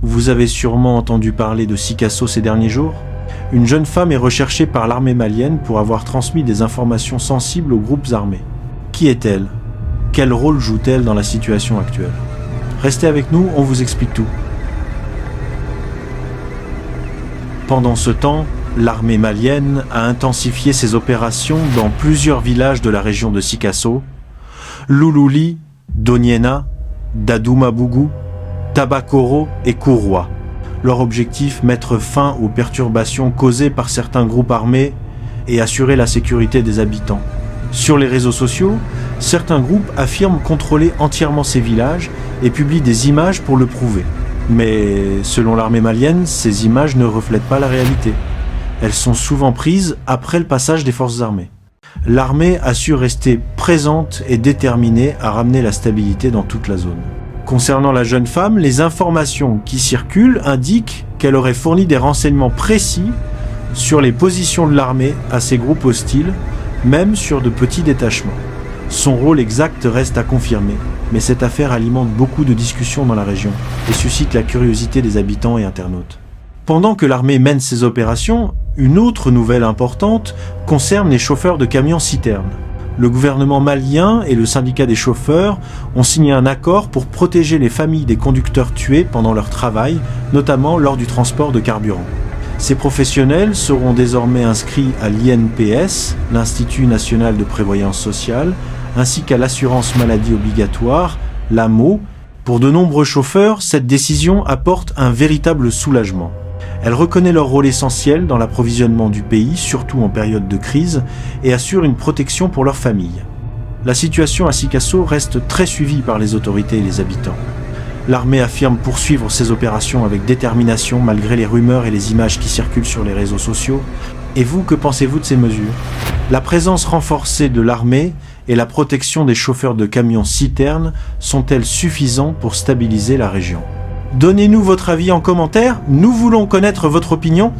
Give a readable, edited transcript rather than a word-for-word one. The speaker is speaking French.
Vous avez sûrement entendu parler de Sikasso ces derniers jours. Une jeune femme est recherchée par l'armée malienne pour avoir transmis des informations sensibles aux groupes armés. Qui est-elle? Quel rôle joue-t-elle dans la situation actuelle? Restez avec nous, on vous explique tout. Pendant ce temps, l'armée malienne a intensifié ses opérations dans plusieurs villages de la région de Sikasso, Loulouli, Doniena, Dadoumabougou, Tabakoro et Kouroua. Leur objectif, mettre fin aux perturbations causées par certains groupes armés et assurer la sécurité des habitants. Sur les réseaux sociaux, certains groupes affirment contrôler entièrement ces villages et publient des images pour le prouver. Mais selon l'armée malienne, ces images ne reflètent pas la réalité. Elles sont souvent prises après le passage des forces armées. L'armée a su rester présente et déterminée à ramener la stabilité dans toute la zone. Concernant la jeune femme, les informations qui circulent indiquent qu'elle aurait fourni des renseignements précis sur les positions de l'armée à ces groupes hostiles, même sur de petits détachements. Son rôle exact reste à confirmer, mais cette affaire alimente beaucoup de discussions dans la région et suscite la curiosité des habitants et internautes. Pendant que l'armée mène ses opérations, une autre nouvelle importante concerne les chauffeurs de camions-citernes. Le gouvernement malien et le syndicat des chauffeurs ont signé un accord pour protéger les familles des conducteurs tués pendant leur travail, notamment lors du transport de carburant. Ces professionnels seront désormais inscrits à l'INPS, l'Institut national de prévoyance sociale, ainsi qu'à l'assurance maladie obligatoire, l'AMO. Pour de nombreux chauffeurs, cette décision apporte un véritable soulagement. Elle reconnaît leur rôle essentiel dans l'approvisionnement du pays, surtout en période de crise, et assure une protection pour leurs familles. La situation à Sikasso reste très suivie par les autorités et les habitants. L'armée affirme poursuivre ses opérations avec détermination malgré les rumeurs et les images qui circulent sur les réseaux sociaux. Et vous, que pensez-vous de ces mesures? La présence renforcée de l'armée et la protection des chauffeurs de camions-citernes sont-elles suffisantes pour stabiliser la région? Donnez-nous votre avis en commentaire, nous voulons connaître votre opinion.